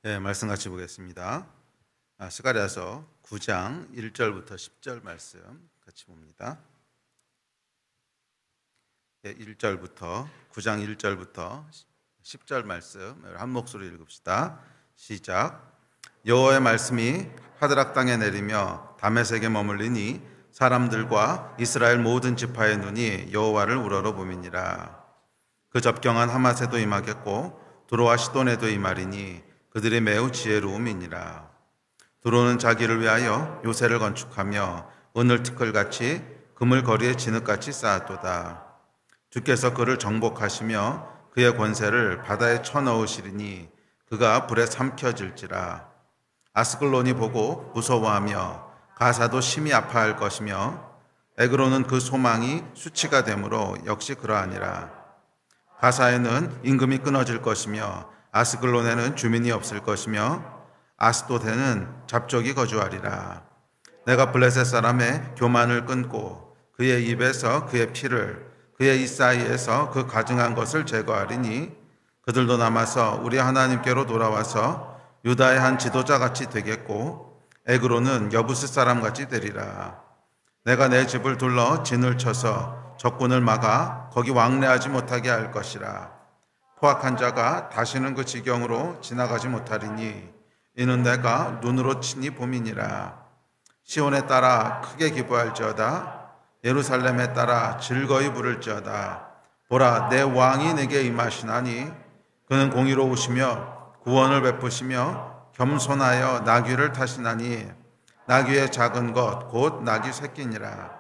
네, 말씀 같이 보겠습니다. 스가랴서 9장 1절부터 10절 말씀 같이 봅니다. 1절부터 9장 1절부터 10절 말씀 한 목소리 읽읍시다. 시작. 여호와의 말씀이 하드락 땅에 내리며 다메섹에 머물리니 사람들과 이스라엘 모든 지파의 눈이 여호와를 우러러 봄이니라. 그 접경한 하맛에도 임하겠고 두로와 시돈에도 임하리니 그들이 매우 지혜로움이니라. 두로는 자기를 위하여 요새를 건축하며 은을 티끌같이 금을 거리에 진흙같이 쌓았도다. 주께서 그를 정복하시며 그의 권세를 바다에 쳐넣으시리니 그가 불에 삼켜질지라. 아스글론이 보고 무서워하며 가사도 심히 아파할 것이며 에그로는 그 소망이 수치가 되므로 역시 그러하니라. 가사에는 임금이 끊어질 것이며 아스글론에는 주민이 없을 것이며 아스돗에는 잡족이 거주하리라. 내가 블레셋 사람의 교만을 끊고 그의 입에서 그의 피를 그의 입 사이에서 그 가증한 것을 제거하리니 그들도 남아서 우리 하나님께로 돌아와서 유다의 한 지도자같이 되겠고 에그로는 여부스 사람같이 되리라. 내가 내 집을 둘러 진을 쳐서 적군을 막아 거기 왕래하지 못하게 할 것이라. 포악한 자가 다시는 그 지경으로 지나가지 못하리니 이는 내가 눈으로 친히 봄이니라. 시온에 따라 크게 기뻐할지어다. 예루살렘에 따라 즐거이 부를지어다. 보라, 내 왕이 내게 임하시나니 그는 공의로우시며 구원을 베푸시며 겸손하여 나귀를 타시나니 나귀의 작은 것 곧 나귀 새끼니라.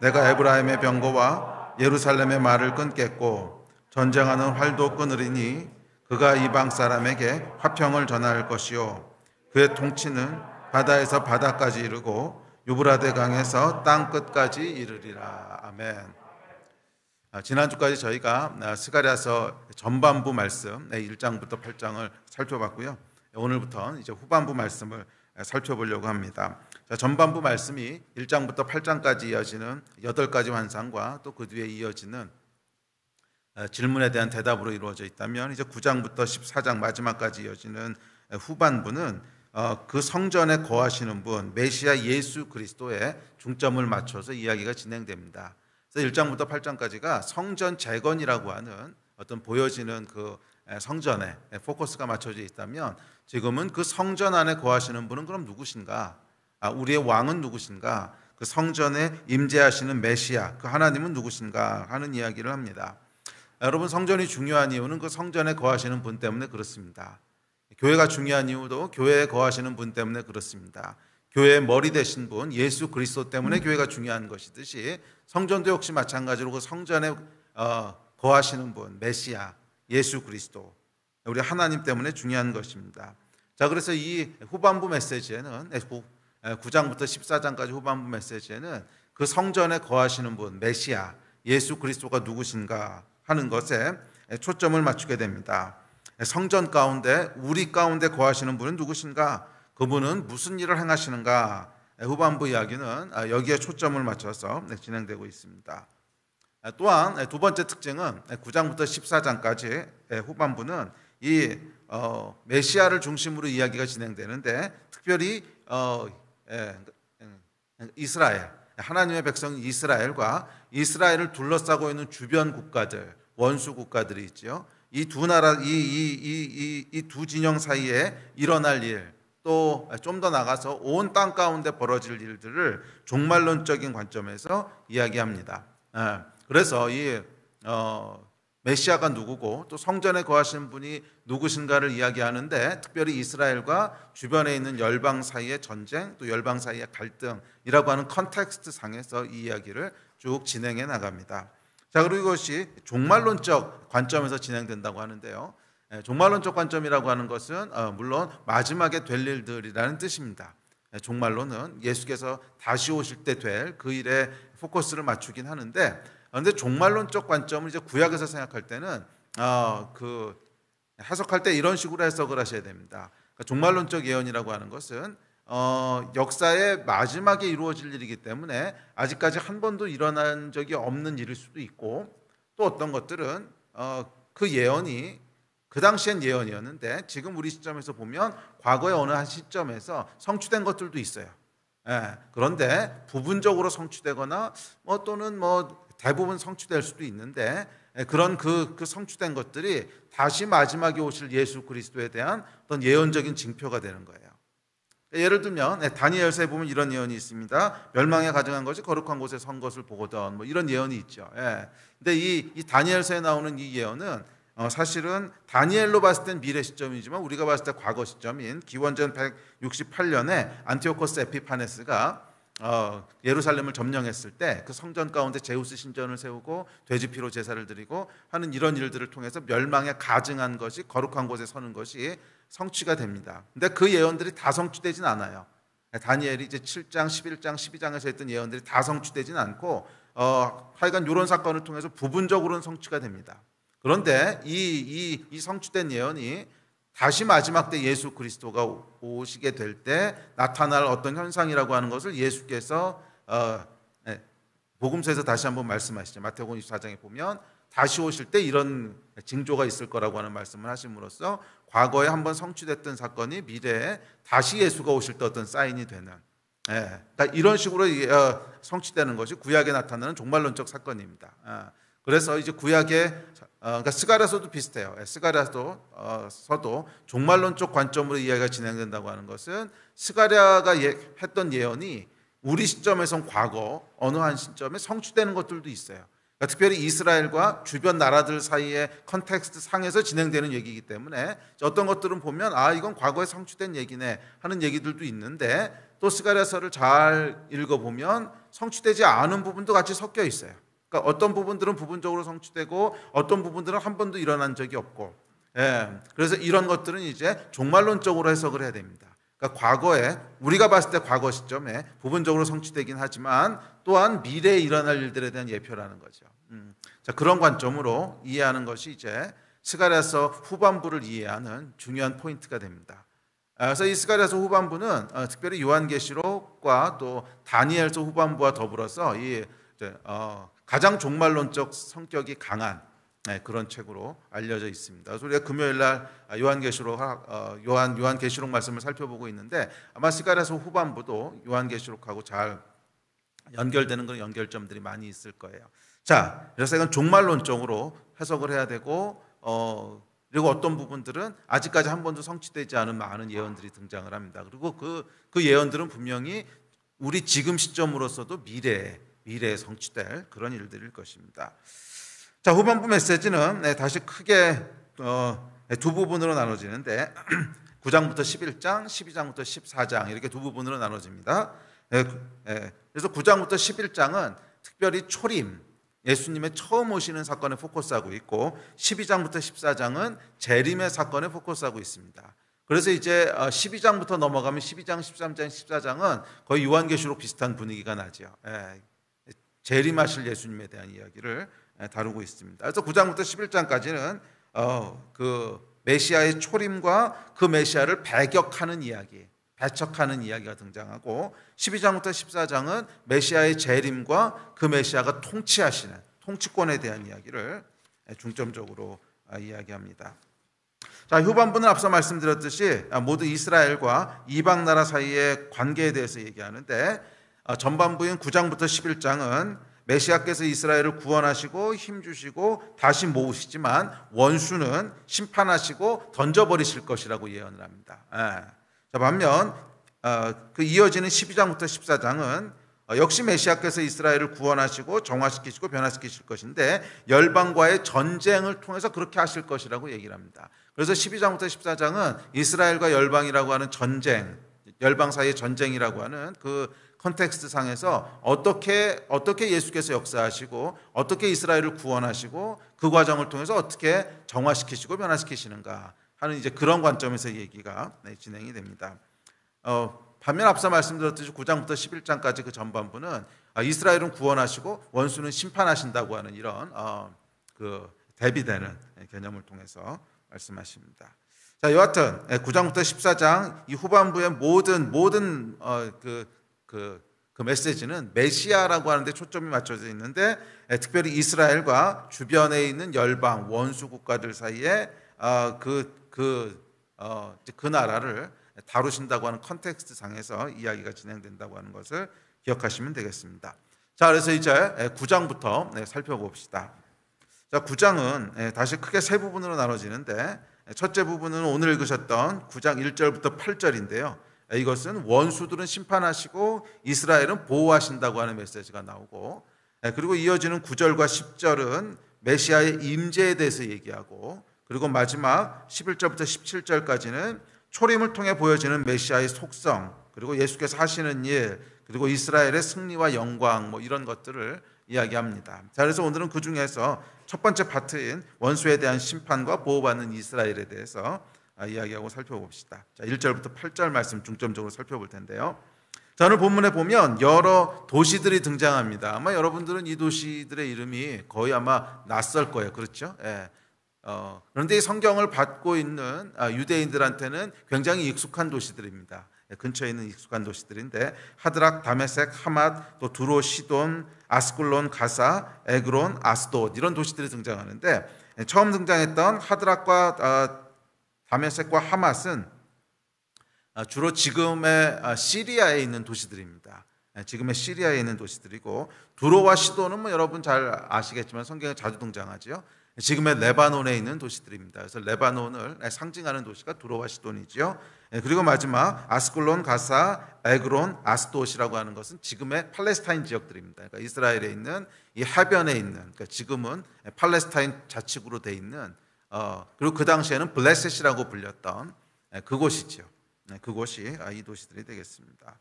내가 에브라임의 병거와 예루살렘의 말을 끊겠고 전쟁하는 활도 끊으리니 그가 이방 사람에게 화평을 전할 것이요 그의 통치는 바다에서 바다까지 이르고 유브라데 강에서 땅 끝까지 이르리라. 아멘. 지난주까지 저희가 스가랴서 전반부 말씀 1장부터 8장을 살펴봤고요. 오늘부터는 이제 후반부 말씀을 살펴보려고 합니다. 전반부 말씀이 1장부터 8장까지 이어지는 8가지 환상과 또 그 뒤에 이어지는 질문에 대한 대답으로 이루어져 있다면 이제 9장부터 14장 마지막까지 이어지는 후반부는 그 성전에 거하시는 분 메시아 예수 그리스도에 중점을 맞춰서 이야기가 진행됩니다. 그래서 1장부터 8장까지가 성전 재건이라고 하는 어떤 보여지는 그 성전에 포커스가 맞춰져 있다면 지금은 그 성전 안에 거하시는 분은 그럼 누구신가? 우리의 왕은 누구신가? 그 성전에 임재하시는 메시아 그 하나님은 누구신가 하는 이야기를 합니다. 여러분, 성전이 중요한 이유는 그 성전에 거하시는 분 때문에 그렇습니다. 교회가 중요한 이유도 교회에 거하시는 분 때문에 그렇습니다. 교회의 머리 되신 분 예수 그리스도 때문에 교회가 중요한 것이듯이 성전도 역시 마찬가지로 그 성전에 거하시는 분 메시아 예수 그리스도 우리 하나님 때문에 중요한 것입니다. 자, 그래서 이 후반부 메시지에는 9장부터 14장까지 후반부 메시지에는 그 성전에 거하시는 분 메시아 예수 그리스도가 누구신가 하는 것에 초점을 맞추게 됩니다. 성전 가운데 우리 가운데 거하시는 분은 누구신가? 그분은 무슨 일을 행하시는가? 후반부 이야기는 여기에 초점을 맞춰서 진행되고 있습니다. 또한 두 번째 특징은 9장부터 14장까지 후반부는 이 메시아를 중심으로 이야기가 진행되는데 특별히 이스라엘 하나님의 백성 이스라엘과 이스라엘을 둘러싸고 있는 주변 국가들 원수 국가들이 있죠. 이 두 나라 이 두 진영 사이에 일어날 일 또 좀 더 나가서 온 땅 가운데 벌어질 일들을 종말론적인 관점에서 이야기합니다. 그래서 이 메시아가 누구고 또 성전에 거하시는 분이 누구신가를 이야기하는데 특별히 이스라엘과 주변에 있는 열방 사이의 전쟁 또 열방 사이의 갈등이라고 하는 컨텍스트 상에서 이 이야기를 쭉 진행해 나갑니다. 자, 그리고 이것이 종말론적 관점에서 진행된다고 하는데요. 종말론적 관점이라고 하는 것은 물론 마지막에 될 일들이라는 뜻입니다. 종말론은 예수께서 다시 오실 때 될 그 일에 포커스를 맞추긴 하는데 그런데 종말론적 관점을 이제 구약에서 생각할 때는 그 해석할 때 이런 식으로 해석을 하셔야 됩니다. 그러니까 종말론적 예언이라고 하는 것은 역사의 마지막에 이루어질 일이기 때문에 아직까지 한 번도 일어난 적이 없는 일일 수도 있고 또 어떤 것들은 그 예언이 그 당시엔 예언이었는데 지금 우리 시점에서 보면 과거의 어느 한 시점에서 성취된 것들도 있어요. 그런데 부분적으로 성취되거나 또는 대부분 성취될 수도 있는데 그런 그 성취된 것들이 다시 마지막에 오실 예수 그리스도에 대한 어떤 예언적인 징표가 되는 거예요. 예를 들면 다니엘서에 보면 이런 예언이 있습니다. 멸망에 가증한 것이 거룩한 곳에 선 것을 보거든, 이런 예언이 있죠. 근데 이 다니엘서에 나오는 이 예언은 사실은 다니엘로 봤을 땐 미래 시점이지만 우리가 봤을 때 과거 시점인 기원전 168년에 안티오코스 에피파네스가 예루살렘을 점령했을 때 그 성전 가운데 제우스 신전을 세우고 돼지피로 제사를 드리고 하는 이런 일들을 통해서 멸망에 가증한 것이 거룩한 곳에 서는 것이 성취가 됩니다. 근데 그 예언들이 다 성취되진 않아요. 다니엘이 이제 7장, 11장, 12장에서 했던 예언들이 다 성취되진 않고 하여간 이런 사건을 통해서 부분적으로는 성취가 됩니다. 그런데 이 성취된 예언이 다시 마지막 때 예수 그리스도가 오시게 될 때 나타날 어떤 현상이라고 하는 것을 예수께서 복음서에서 다시 한번 말씀하시죠. 마태복음 24장에 보면 다시 오실 때 이런 징조가 있을 거라고 하는 말씀을 하심으로써 과거에 한번 성취됐던 사건이 미래에 다시 예수가 오실 때 어떤 사인이 되는, 그러니까 이런 식으로 성취되는 것이 구약에 나타나는 종말론적 사건입니다. 그래서 이제 구약에 그러니까 스가랴서도 비슷해요. 스가랴서도 종말론적 관점으로 이야기가 진행된다고 하는 것은 스가랴가 했던 예언이 우리 시점에선 과거 어느 한 시점에 성취되는 것들도 있어요. 그러니까 특별히 이스라엘과 주변 나라들 사이의 컨텍스트 상에서 진행되는 얘기이기 때문에 어떤 것들은 보면 이건 과거에 성취된 얘기네 하는 얘기들도 있는데 또 스가랴서를 잘 읽어보면 성취되지 않은 부분도 같이 섞여 있어요. 그러니까 어떤 부분들은 부분적으로 성취되고 어떤 부분들은 한 번도 일어난 적이 없고, 그래서 이런 것들은 이제 종말론적으로 해석을 해야 됩니다. 그러니까 과거에 우리가 봤을 때 과거 시점에 부분적으로 성취되긴 하지만 또한 미래에 일어날 일들에 대한 예표라는 거죠. 자, 그런 관점으로 이해하는 것이 이제 스가랴서 후반부를 이해하는 중요한 포인트가 됩니다. 그래서 이 스가랴서 후반부는 특별히 요한계시록과 또 다니엘서 후반부와 더불어서 가장 종말론적 성격이 강한 그런 책으로 알려져 있습니다. 그래서 우리가 금요일 날 요한계시록 말씀을 살펴보고 있는데 아마 스가랴서 후반부도 요한계시록하고 잘 연결되는 그런 연결점들이 많이 있을 거예요. 자, 그래서 이건 종말론적으로 해석을 해야 되고 그리고 어떤 부분들은 아직까지 한 번도 성취되지 않은 많은 예언들이 등장을 합니다. 그리고 그 예언들은 분명히 우리 지금 시점으로서도 미래에 성취될 그런 일들일 것입니다. 자, 후반부 메시지는 다시 크게 두 부분으로 나눠지는데 9장부터 11장, 12장부터 14장 이렇게 두 부분으로 나눠집니다. 그래서 9장부터 11장은 특별히 초림, 예수님의 처음 오시는 사건에 포커스하고 있고 12장부터 14장은 재림의 사건에 포커스하고 있습니다. 그래서 이제 12장부터 넘어가면 12장, 13장, 14장은 거의 요한계시록 비슷한 분위기가 나죠. 재림하실 예수님에 대한 이야기를 다루고 있습니다. 그래서 9장부터 11장까지는 그 메시아의 초림과 그 메시아를 배격하는 이야기, 배척하는 이야기가 등장하고 12장부터 14장은 메시아의 재림과 그 메시아가 통치하시는 통치권에 대한 이야기를 중점적으로 이야기합니다. 자, 후반부는 앞서 말씀드렸듯이 모두 이스라엘과 이방 나라 사이의 관계에 대해서 얘기하는데 전반부인 9장부터 11장은 메시아께서 이스라엘을 구원하시고 힘주시고 다시 모으시지만 원수는 심판하시고 던져버리실 것이라고 예언을 합니다. 자, 반면 그 이어지는 12장부터 14장은 역시 메시아께서 이스라엘을 구원하시고 정화시키시고 변화시키실 것인데 열방과의 전쟁을 통해서 그렇게 하실 것이라고 얘기를 합니다. 그래서 12장부터 14장은 이스라엘과 열방이라고 하는 전쟁, 열방 사이의 전쟁이라고 하는 그 컨텍스트 상에서 어떻게 예수께서 역사하시고 어떻게 이스라엘을 구원하시고 그 과정을 통해서 어떻게 정화시키시고 변화시키시는가 하는 이제 그런 관점에서 얘기가 진행이 됩니다. 반면 앞서 말씀드렸듯이 9장부터 11장까지 그 전반부는 이스라엘은 구원하시고 원수는 심판하신다고 하는 이런 그 대비되는 개념을 통해서 말씀하십니다. 자, 여하튼 9장부터 14장 이 후반부의 모든 그 메시지는 메시아라고 하는데 초점이 맞춰져 있는데 특별히 이스라엘과 주변에 있는 열방 원수 국가들 사이에 그 나라를 다루신다고 하는 컨텍스트 상에서 이야기가 진행된다고 하는 것을 기억하시면 되겠습니다. 자, 그래서 이제 9장부터 살펴봅시다. 자, 9장은 다시 크게 세 부분으로 나눠지는데, 첫째 부분은 오늘 읽으셨던 9장 1절부터 8절인데요. 이것은 원수들은 심판하시고 이스라엘은 보호하신다고 하는 메시지가 나오고, 그리고 이어지는 9절과 10절은 메시아의 임재에 대해서 얘기하고, 그리고 마지막 11절부터 17절까지는 초림을 통해 보여지는 메시아의 속성, 그리고 예수께서 하시는 일, 그리고 이스라엘의 승리와 영광, 이런 것들을 이야기합니다. 자, 그래서 오늘은 그 중에서 첫 번째 파트인 원수에 대한 심판과 보호받는 이스라엘에 대해서 이야기하고 살펴봅시다. 자, 1절부터 8절 말씀 중점적으로 살펴볼 텐데요. 자, 오늘 본문에 보면 여러 도시들이 등장합니다. 아마 여러분들은 이 도시들의 이름이 거의 아마 낯설 거예요. 그렇죠? 예. 그런데 이 성경을 받고 있는 유대인들한테는 굉장히 익숙한 도시들입니다. 근처에 있는 익숙한 도시들인데, 하드락, 다메섹, 하맛, 또 두로, 시돈, 아스쿨론, 가사, 에그론, 아스돗, 이런 도시들이 등장하는데, 처음 등장했던 하드락과 다메섹과 하맛은 주로 지금의 시리아에 있는 도시들입니다. 지금의 시리아에 있는 도시들이고, 두로와 시돈은 여러분 잘 아시겠지만 성경에 자주 등장하죠. 지금의 레바논에 있는 도시들입니다. 그래서 레바논을 상징하는 도시가 두로와 시돈이죠. 그리고 마지막 아스쿨론, 가사, 에그론, 아스돗이라고 하는 것은 지금의 팔레스타인 지역들입니다. 그러니까 이스라엘에 있는 이 해변에 있는, 그러니까 지금은 팔레스타인 자치구로 돼 있는, 그리고 그 당시에는 블레셋이라고 불렸던 그곳이죠. 그곳이 이 도시들이 되겠습니다.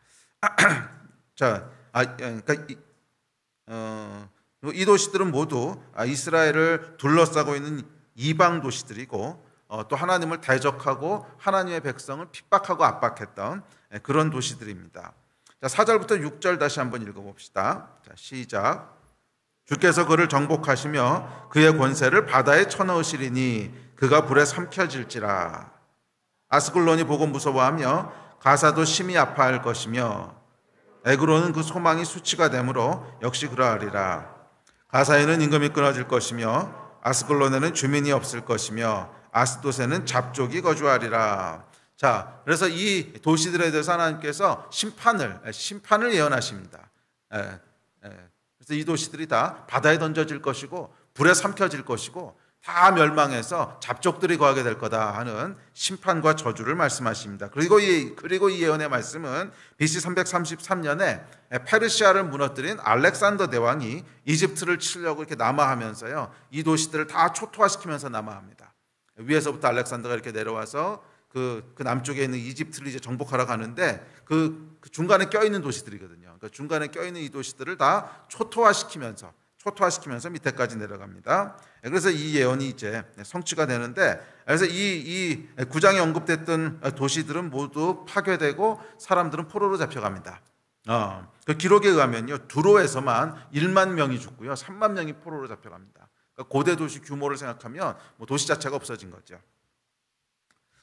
자, 그러니까 이 도시들은 모두 이스라엘을 둘러싸고 있는 이방 도시들이고, 또 하나님을 대적하고 하나님의 백성을 핍박하고 압박했던 그런 도시들입니다. 자, 4절부터 6절 다시 한번 읽어봅시다. 자, 시작. 주께서 그를 정복하시며 그의 권세를 바다에 쳐넣으시리니 그가 불에 삼켜질지라. 아스글론이 보고 무서워하며 가사도 심히 아파할 것이며 에그론은 그 소망이 수치가 되므로 역시 그러하리라. 가사에는 임금이 끊어질 것이며 아스글론에는 주민이 없을 것이며 아스돗에는 잡족이 거주하리라. 자, 그래서 이 도시들에 대해서 하나님께서 심판을 예언하십니다. 그래서 이 도시들이 다 바다에 던져질 것이고 불에 삼켜질 것이고 다 멸망해서 잡족들이 거하게 될 거다 하는 심판과 저주를 말씀하십니다. 그리고 이 예언의 말씀은 BC 333년에 페르시아를 무너뜨린 알렉산더 대왕이 이집트를 치려고 이렇게 남하하면서요, 이 도시들을 다 초토화시키면서 남하합니다. 위에서부터 알렉산더가 이렇게 내려와서 그 남쪽에 있는 이집트를 이제 정복하러 가는데 그 중간에 껴있는 도시들이거든요. 그러니까 중간에 껴있는 이 도시들을 다 초토화시키면서 밑에까지 내려갑니다. 그래서 이 예언이 이제 성취가 되는데, 그래서 이 9장에 언급됐던 도시들은 모두 파괴되고 사람들은 포로로 잡혀갑니다. 그 기록에 의하면요, 두로에서만 1만 명이 죽고요, 3만 명이 포로로 잡혀갑니다. 그러니까 고대 도시 규모를 생각하면 도시 자체가 없어진 거죠.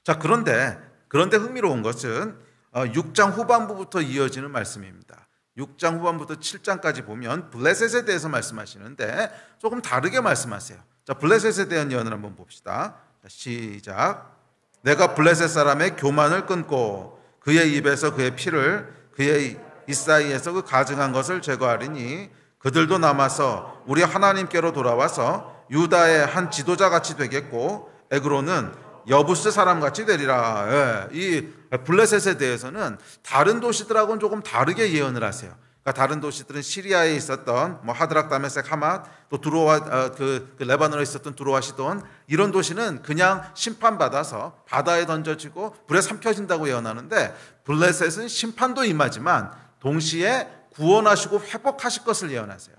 자, 그런데 흥미로운 것은 6장 후반부부터 이어지는 말씀입니다. 6장 후반부터 7장까지 보면 블레셋에 대해서 말씀하시는데 조금 다르게 말씀하세요. 자, 블레셋에 대한 예언을 한번 봅시다. 자, 시작. 내가 블레셋 사람의 교만을 끊고 그의 입에서 그의 피를 그의 이사이에서 그 가증한 것을 제거하리니 그들도 남아서 우리 하나님께로 돌아와서 유다의 한 지도자같이 되겠고 에그론은 여부스 사람같이 되리라. 예, 이 블레셋에 대해서는 다른 도시들하고는 조금 다르게 예언을 하세요. 그러니까 다른 도시들은 시리아에 있었던 하드락, 다메섹, 하맛, 또 두로와 그 레바논에 있었던 두로와 시돈, 이런 도시는 그냥 심판받아서 바다에 던져지고 불에 삼켜진다고 예언하는데, 블레셋은 심판도 임하지만 동시에 구원하시고 회복하실 것을 예언하세요.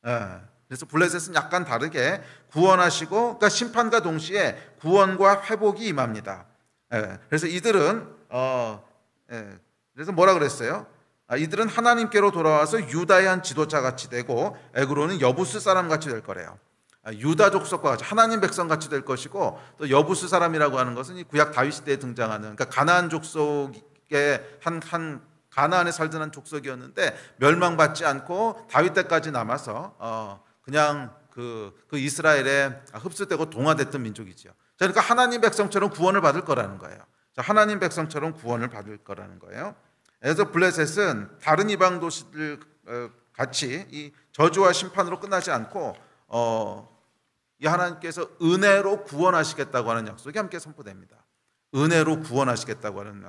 예. 그래서 블레셋은 약간 다르게 구원하시고, 그러니까 심판과 동시에 구원과 회복이 임합니다. 그래서 이들은 그래서 뭐라 그랬어요? 이들은 하나님께로 돌아와서 유다의 한 지도자 같이 되고 에그론은 여부스 사람 같이 될 거래요. 유다 족속과 같이 하나님 백성 같이 될 것이고, 또 여부스 사람이라고 하는 것은 이 구약 다윗 시대에 등장하는, 그러니까 가나안 족속의 한 가나안에 살던 한 족속이었는데 멸망받지 않고 다윗 때까지 남아서 그냥 그 이스라엘에 흡수되고 동화됐던 민족이죠. 그러니까 하나님 백성처럼 구원을 받을 거라는 거예요. 자, 하나님 백성처럼 구원을 받을 거라는 거예요. 그래서 블레셋은 다른 이방 도시들 같이 이 저주와 심판으로 끝나지 않고 이 하나님께서 은혜로 구원하시겠다고 하는 약속이 함께 선포됩니다. 은혜로 구원하시겠다고 하는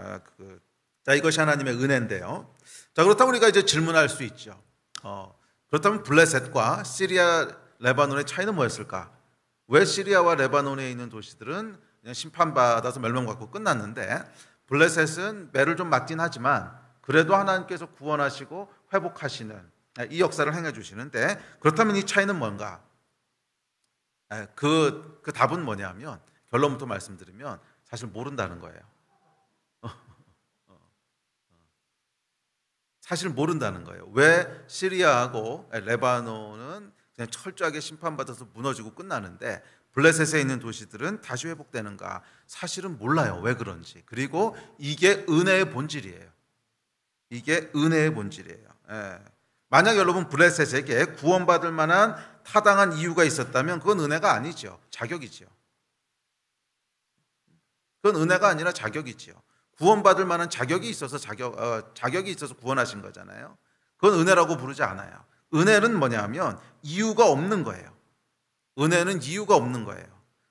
자, 이것이 하나님의 은혜인데요. 자, 그렇다면 우리가 이제 질문할 수 있죠. 그렇다면 블레셋과 시리아, 레바논의 차이는 뭐였을까? 왜 시리아와 레바논에 있는 도시들은 그냥 심판받아서 멸망받고 끝났는데 블레셋은 매를 좀 맞긴 하지만 그래도 하나님께서 구원하시고 회복하시는 이 역사를 행해 주시는데, 그렇다면 이 차이는 뭔가? 그 답은 뭐냐면, 결론부터 말씀드리면 사실 모른다는 거예요. 사실 모른다는 거예요. 왜 시리아하고 레바논은 그냥 철저하게 심판받아서 무너지고 끝나는데 블레셋에 있는 도시들은 다시 회복되는가? 사실은 몰라요. 왜 그런지. 그리고 이게 은혜의 본질이에요. 이게 은혜의 본질이에요. 만약 여러분 블레셋에게 구원받을 만한 타당한 이유가 있었다면 그건 은혜가 아니죠. 자격이죠. 그건 은혜가 아니라 자격이지요. 구원받을 만한 자격이 있어서 자격이 있어서 구원하신 거잖아요. 그건 은혜라고 부르지 않아요. 은혜는 뭐냐면 이유가 없는 거예요. 은혜는 이유가 없는 거예요.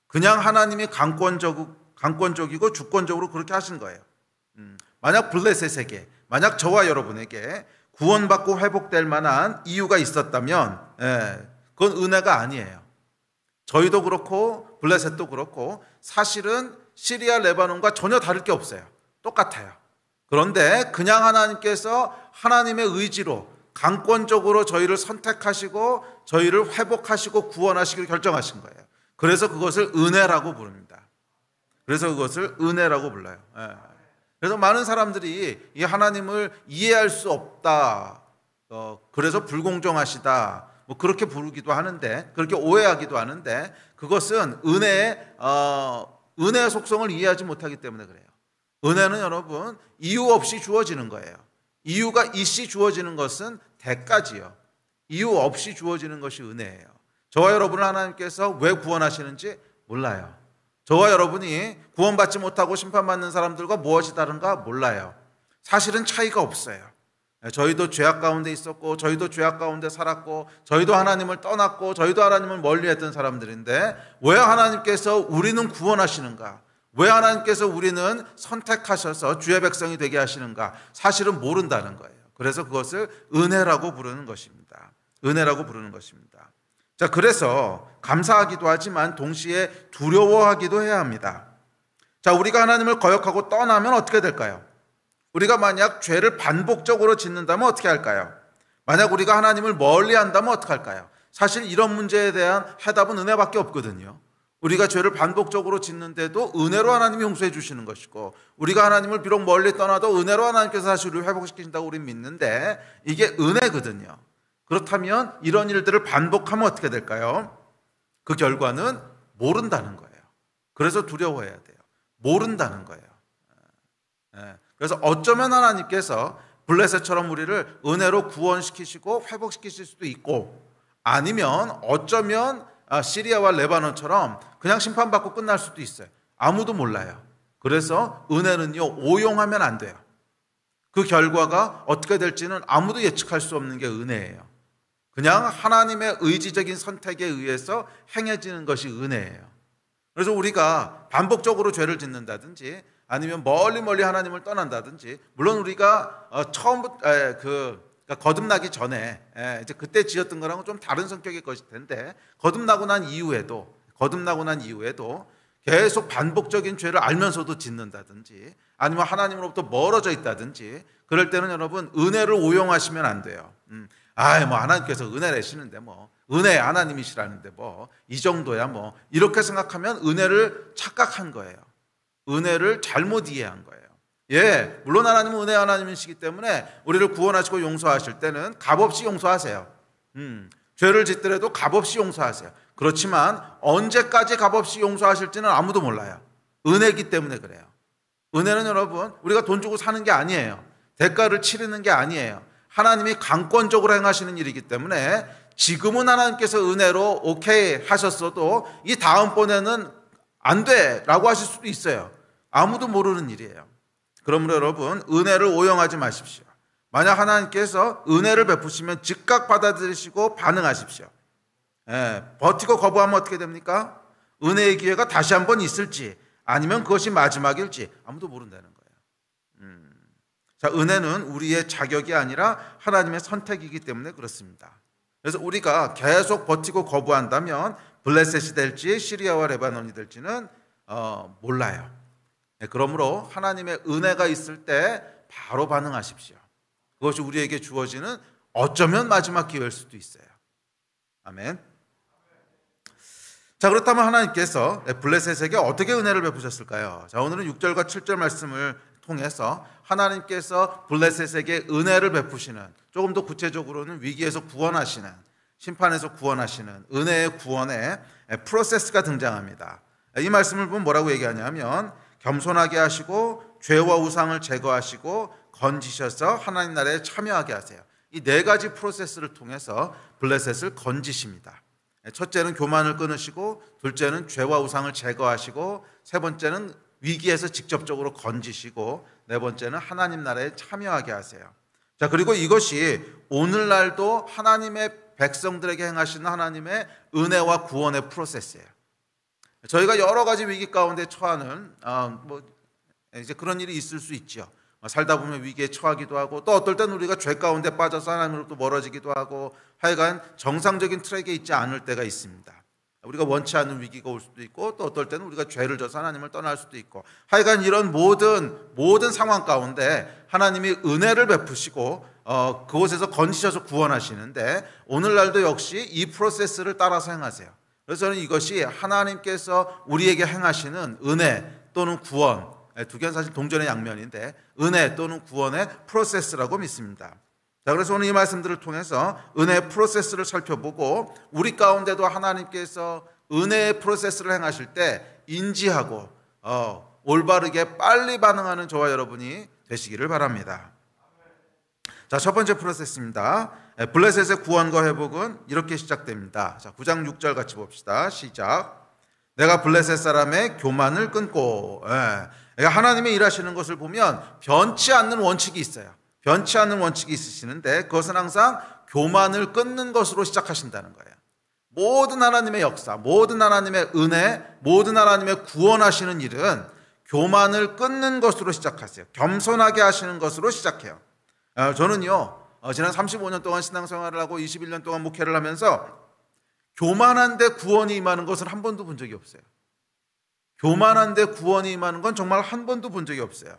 그냥 하나님이 강권적이고 주권적으로 그렇게 하신 거예요. 만약 블레셋에게, 만약 저와 여러분에게 구원받고 회복될 만한 이유가 있었다면 그건 은혜가 아니에요. 저희도 그렇고 블레셋도 그렇고 사실은 시리아, 레바논과 전혀 다를 게 없어요. 똑같아요. 그런데 그냥 하나님께서 하나님의 의지로 강권적으로 저희를 선택하시고 저희를 회복하시고 구원하시기를 결정하신 거예요. 그래서 그것을 은혜라고 부릅니다. 그래서 그것을 은혜라고 불러요. 그래서 많은 사람들이 이 하나님을 이해할 수 없다, 그래서 불공정하시다, 뭐 그렇게 부르기도 하는데, 그렇게 오해하기도 하는데, 그것은 은혜의 속성을 이해하지 못하기 때문에 그래요. 은혜는 여러분 이유 없이 주어지는 거예요. 이유가 있이 주어지는 것은 대가지요. 이유 없이 주어지는 것이 은혜예요. 저와 여러분을 하나님께서 왜 구원하시는지 몰라요. 저와 여러분이 구원받지 못하고 심판받는 사람들과 무엇이 다른가 몰라요. 사실은 차이가 없어요. 저희도 죄악 가운데 있었고, 저희도 죄악 가운데 살았고, 저희도 하나님을 떠났고, 저희도 하나님을 멀리했던 사람들인데 왜 하나님께서 우리는 구원하시는가? 왜 하나님께서 우리는 선택하셔서 주의 백성이 되게 하시는가? 사실은 모른다는 거예요. 그래서 그것을 은혜라고 부르는 것입니다. 은혜라고 부르는 것입니다. 자, 그래서 감사하기도 하지만 동시에 두려워하기도 해야 합니다. 자, 우리가 하나님을 거역하고 떠나면 어떻게 될까요? 우리가 만약 죄를 반복적으로 짓는다면 어떻게 할까요? 만약 우리가 하나님을 멀리 한다면 어떻게 할까요? 사실 이런 문제에 대한 해답은 은혜밖에 없거든요. 우리가 죄를 반복적으로 짓는데도 은혜로 하나님이 용서해 주시는 것이고, 우리가 하나님을 비록 멀리 떠나도 은혜로 하나님께서 다시 우리를 회복시키신다고 우리는 믿는데 이게 은혜거든요. 그렇다면 이런 일들을 반복하면 어떻게 될까요? 그 결과는 모른다는 거예요. 그래서 두려워해야 돼요. 모른다는 거예요. 그래서 어쩌면 하나님께서 블레셋처럼 우리를 은혜로 구원시키시고 회복시키실 수도 있고, 아니면 어쩌면 시리아와 레바논처럼 그냥 심판받고 끝날 수도 있어요. 아무도 몰라요. 그래서 은혜는요, 오용하면 안 돼요. 그 결과가 어떻게 될지는 아무도 예측할 수 없는 게 은혜예요. 그냥 하나님의 의지적인 선택에 의해서 행해지는 것이 은혜예요. 그래서 우리가 반복적으로 죄를 짓는다든지 아니면 멀리 하나님을 떠난다든지, 물론 우리가 처음부터 그러니까 거듭나기 전에 이제 그때 지었던 거랑은 좀 다른 성격의 것일 텐데, 거듭나고 난 이후에도 계속 반복적인 죄를 알면서도 짓는다든지 아니면 하나님으로부터 멀어져 있다든지, 그럴 때는 여러분 은혜를 오용하시면 안 돼요. 뭐 하나님께서 은혜 내시는데 뭐 은혜 하나님이시라는데 뭐 이 정도야 뭐 이렇게 생각하면 은혜를 착각한 거예요. 은혜를 잘못 이해한 거예요. 물론 하나님은 은혜 하나님이시기 때문에 우리를 구원하시고 용서하실 때는 값없이 용서하세요. 죄를 짓더라도 값없이 용서하세요. 그렇지만 언제까지 값없이 용서하실지는 아무도 몰라요. 은혜이기 때문에 그래요. 은혜는 여러분 우리가 돈 주고 사는 게 아니에요. 대가를 치르는 게 아니에요. 하나님이 강권적으로 행하시는 일이기 때문에 지금은 하나님께서 은혜로 오케이 하셨어도 이 다음번에는 안 돼! 라고 하실 수도 있어요. 아무도 모르는 일이에요. 그러므로 여러분, 은혜를 오용하지 마십시오. 만약 하나님께서 은혜를 베푸시면 즉각 받아들이시고 반응하십시오. 버티고 거부하면 어떻게 됩니까? 은혜의 기회가 다시 한번 있을지 아니면 그것이 마지막일지 아무도 모른다는 거예요. 자, 은혜는 우리의 자격이 아니라 하나님의 선택이기 때문에 그렇습니다. 그래서 우리가 계속 버티고 거부한다면 블레셋이 될지 시리아와 레바논이 될지는 몰라요. 그러므로 하나님의 은혜가 있을 때 바로 반응하십시오. 그것이 우리에게 주어지는 어쩌면 마지막 기회일 수도 있어요. 아멘. 자, 그렇다면 하나님께서 블레셋에게 어떻게 은혜를 베푸셨을까요? 자, 오늘은 6절과 7절 말씀을 통해서 하나님께서 블레셋에게 은혜를 베푸시는, 조금 더 구체적으로는 위기에서 구원하시는, 심판에서 구원하시는 은혜의 구원의 프로세스가 등장합니다. 이 말씀을 보면 뭐라고 얘기하냐면 겸손하게 하시고 죄와 우상을 제거하시고 건지셔서 하나님 나라에 참여하게 하세요. 이 네 가지 프로세스를 통해서 블레셋을 건지십니다. 첫째는 교만을 끊으시고, 둘째는 죄와 우상을 제거하시고, 세 번째는 위기에서 직접적으로 건지시고, 네 번째는 하나님 나라에 참여하게 하세요. 자, 그리고 이것이 오늘날도 하나님의 백성들에게 행하시는 하나님의 은혜와 구원의 프로세스예요. 저희가 여러 가지 위기 가운데 처하는 이제 그런 일이 있을 수 있죠. 살다 보면 위기에 처하기도 하고, 또 어떨 때는 우리가 죄 가운데 빠져서 하나님으로부터 멀어지기도 하고, 하여간 정상적인 트랙에 있지 않을 때가 있습니다. 우리가 원치 않는 위기가 올 수도 있고, 또 어떨 때는 우리가 죄를 져서 하나님을 떠날 수도 있고, 하여간 이런 모든 상황 가운데 하나님이 은혜를 베푸시고 그곳에서 건지셔서 구원하시는데, 오늘날도 역시 이 프로세스를 따라서 행하세요. 그래서 저는 이것이 하나님께서 우리에게 행하시는 은혜 또는 구원, 두 개는 사실 동전의 양면인데 은혜 또는 구원의 프로세스라고 믿습니다. 자, 그래서 오늘 이 말씀들을 통해서 은혜의 프로세스를 살펴보고, 우리 가운데도 하나님께서 은혜의 프로세스를 행하실 때 인지하고 올바르게 빨리 반응하는 저와 여러분이 되시기를 바랍니다. 자, 첫 번째 프로세스입니다. 블레셋의 구원과 회복은 이렇게 시작됩니다. 자, 9장 6절 같이 봅시다. 시작. 내가 블레셋 사람의 교만을 끊고. 하나님의 일하시는 것을 보면 변치 않는 원칙이 있어요. 변치 않는 원칙이 있으시는데 그것은 항상 교만을 끊는 것으로 시작하신다는 거예요. 모든 하나님의 역사, 모든 하나님의 은혜, 모든 하나님의 구원하시는 일은 교만을 끊는 것으로 시작하세요. 겸손하게 하시는 것으로 시작해요. 저는요, 지난 35년 동안 신앙생활을 하고 21년 동안 목회를 하면서 교만한데 구원이 임하는 것은 한 번도 본 적이 없어요. 교만한데 구원이 임하는 건 정말 한 번도 본 적이 없어요.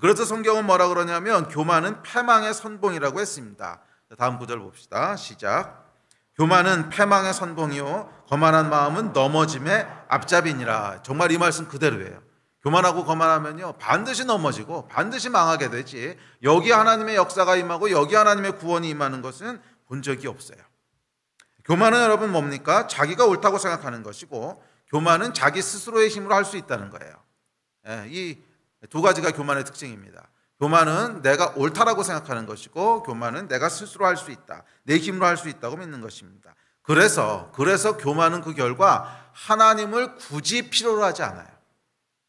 그래서 성경은 뭐라 그러냐면 교만은 패망의 선봉이라고 했습니다. 다음 구절 봅시다. 시작. 교만은 패망의 선봉이요 거만한 마음은 넘어짐의 앞잡이니라. 정말 이 말씀 그대로예요. 교만하고 거만하면요 반드시 넘어지고 반드시 망하게 되지, 여기 하나님의 역사가 임하고 여기 하나님의 구원이 임하는 것은 본 적이 없어요. 교만은 여러분 뭡니까? 자기가 옳다고 생각하는 것이고, 교만은 자기 스스로의 힘으로 할 수 있다는 거예요. 이 두 가지가 교만의 특징입니다. 교만은 내가 옳다라고 생각하는 것이고, 교만은 내가 스스로 할 수 있다, 내 힘으로 할 수 있다고 믿는 것입니다. 그래서 교만은 그 결과 하나님을 굳이 필요로 하지 않아요.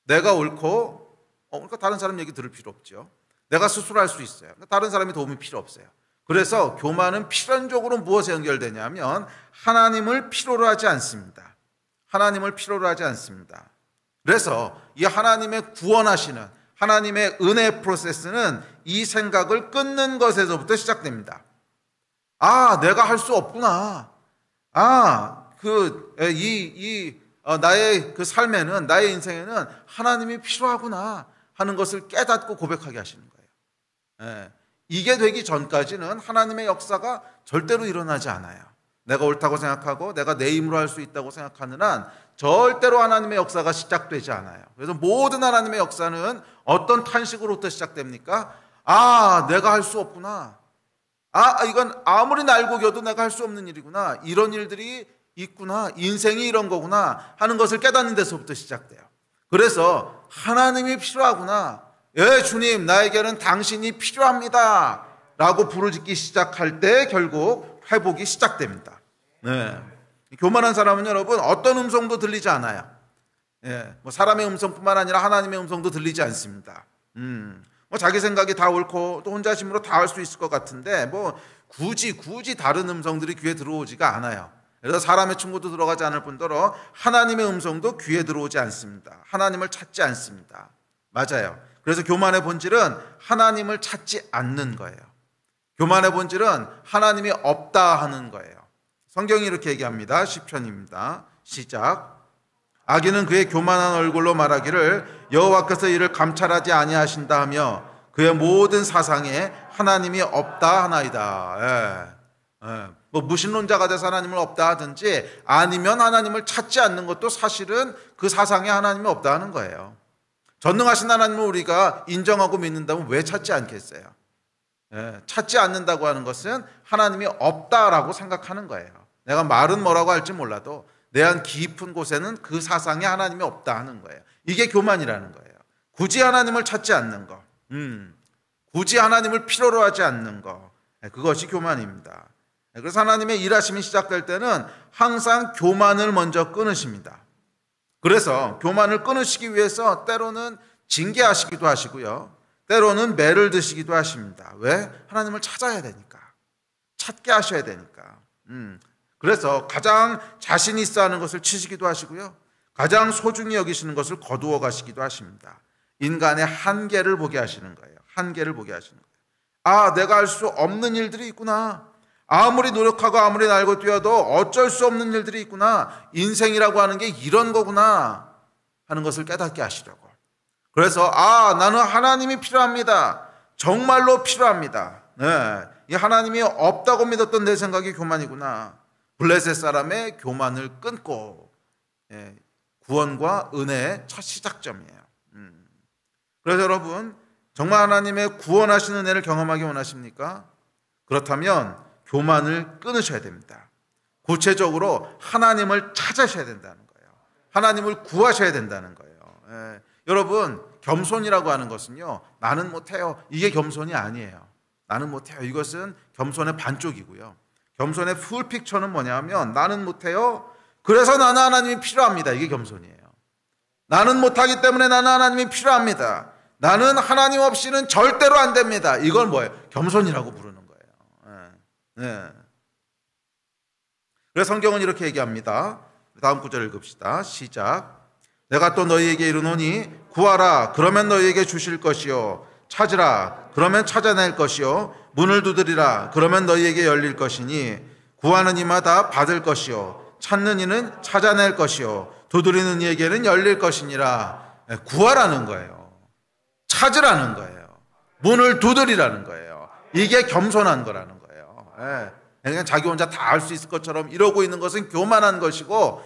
내가 옳고 그러니까 다른 사람 얘기 들을 필요 없죠. 내가 스스로 할 수 있어요. 그러니까 다른 사람의 도움이 필요 없어요. 그래서 교만은 필연적으로 무엇에 연결되냐면 하나님을 필요로 하지 않습니다. 하나님을 필요로 하지 않습니다. 그래서 이 하나님의 구원하시는 하나님의 은혜 프로세스는 이 생각을 끊는 것에서부터 시작됩니다. 내가 할 수 없구나. 나의 그 삶에는, 나의 인생에는 하나님이 필요하구나 하는 것을 깨닫고 고백하게 하시는 거예요. 이게 되기 전까지는 하나님의 역사가 절대로 일어나지 않아요. 내가 옳다고 생각하고 내가 내 힘으로 할 수 있다고 생각하는 한 절대로 하나님의 역사가 시작되지 않아요. 그래서 모든 하나님의 역사는 어떤 탄식으로부터 시작됩니까? 내가 할 수 없구나. 이건 아무리 날 고겨도 내가 할 수 없는 일이구나. 이런 일들이 있구나. 인생이 이런 거구나 하는 것을 깨닫는 데서부터 시작돼요. 그래서 하나님이 필요하구나. 주님, 나에게는 당신이 필요합니다 라고 부르짖기 시작할 때 결국 회복이 시작됩니다. 교만한 사람은 여러분 어떤 음성도 들리지 않아요. 뭐 사람의 음성뿐만 아니라 하나님의 음성도 들리지 않습니다. 뭐 자기 생각이 다 옳고 또 혼자심으로 다 할 수 있을 것 같은데 뭐 굳이 다른 음성들이 귀에 들어오지가 않아요. 그래서 사람의 충고도 들어가지 않을 뿐더러 하나님의 음성도 귀에 들어오지 않습니다. 하나님을 찾지 않습니다. 맞아요. 그래서 교만의 본질은 하나님을 찾지 않는 거예요. 교만의 본질은 하나님이 없다 하는 거예요. 성경이 이렇게 얘기합니다. 시편입니다. 시작. 악인은 그의 교만한 얼굴로 말하기를 여호와께서 이를 감찰하지 아니하신다 하며 그의 모든 사상에 하나님이 없다 하나이다. 뭐 무신론자가 돼서 하나님을 없다 하든지 아니면 하나님을 찾지 않는 것도 사실은 그 사상에 하나님이 없다 하는 거예요. 전능하신 하나님을 우리가 인정하고 믿는다면 왜 찾지 않겠어요? 찾지 않는다고 하는 것은 하나님이 없다라고 생각하는 거예요. 내가 말은 뭐라고 할지 몰라도 내 안 깊은 곳에는 그 사상에 하나님이 없다 하는 거예요. 이게 교만이라는 거예요. 굳이 하나님을 찾지 않는 거, 굳이 하나님을 필요로 하지 않는 거, 그것이 교만입니다. 그래서 하나님의 일하심이 시작될 때는 항상 교만을 먼저 끊으십니다. 그래서 교만을 끊으시기 위해서 때로는 징계하시기도 하시고요, 때로는 매를 드시기도 하십니다. 왜? 하나님을 찾아야 되니까, 찾게 하셔야 되니까. 그래서 가장 자신 있어 하는 것을 치시기도 하시고요, 가장 소중히 여기시는 것을 거두어 가시기도 하십니다. 인간의 한계를 보게 하시는 거예요. 한계를 보게 하시는 거예요. 아, 내가 할 수 없는 일들이 있구나. 아무리 노력하고 아무리 날고 뛰어도 어쩔 수 없는 일들이 있구나. 인생이라고 하는 게 이런 거구나 하는 것을 깨닫게 하시려고. 그래서 나는 하나님이 필요합니다. 정말로 필요합니다. 이 하나님이 없다고 믿었던 내 생각이 교만이구나. 블레셋 사람의 교만을 끊고 구원과 은혜의 첫 시작점이에요. 그래서 여러분, 정말 하나님의 구원하시는 은혜를 경험하기 원하십니까? 그렇다면 교만을 끊으셔야 됩니다. 구체적으로 하나님을 찾으셔야 된다는 거예요. 하나님을 구하셔야 된다는 거예요. 여러분, 겸손이라고 하는 것은요, 나는 못해요, 이게 겸손이 아니에요. 나는 못해요, 이것은 겸손의 반쪽이고요, 겸손의 풀픽처는 뭐냐면 나는 못해요, 그래서 나는 하나님이 필요합니다, 이게 겸손이에요. 나는 못하기 때문에 나는 하나님이 필요합니다, 나는 하나님 없이는 절대로 안 됩니다, 이건 뭐예요? 겸손이라고 부르는 거예요. 그래서 성경은 이렇게 얘기합니다. 다음 구절 읽읍시다. 시작. 내가 또 너희에게 이르노니 구하라 그러면 너희에게 주실 것이요, 찾으라 그러면 찾아낼 것이요, 문을 두드리라 그러면 너희에게 열릴 것이니 구하는 이마다 받을 것이요, 찾는 이는 찾아낼 것이요, 두드리는 이에게는 열릴 것이니라. 구하라는 거예요. 찾으라는 거예요. 문을 두드리라는 거예요. 이게 겸손한 거라는 거예요. 그냥 자기 혼자 다 할 수 있을 것처럼 이러고 있는 것은 교만한 것이고,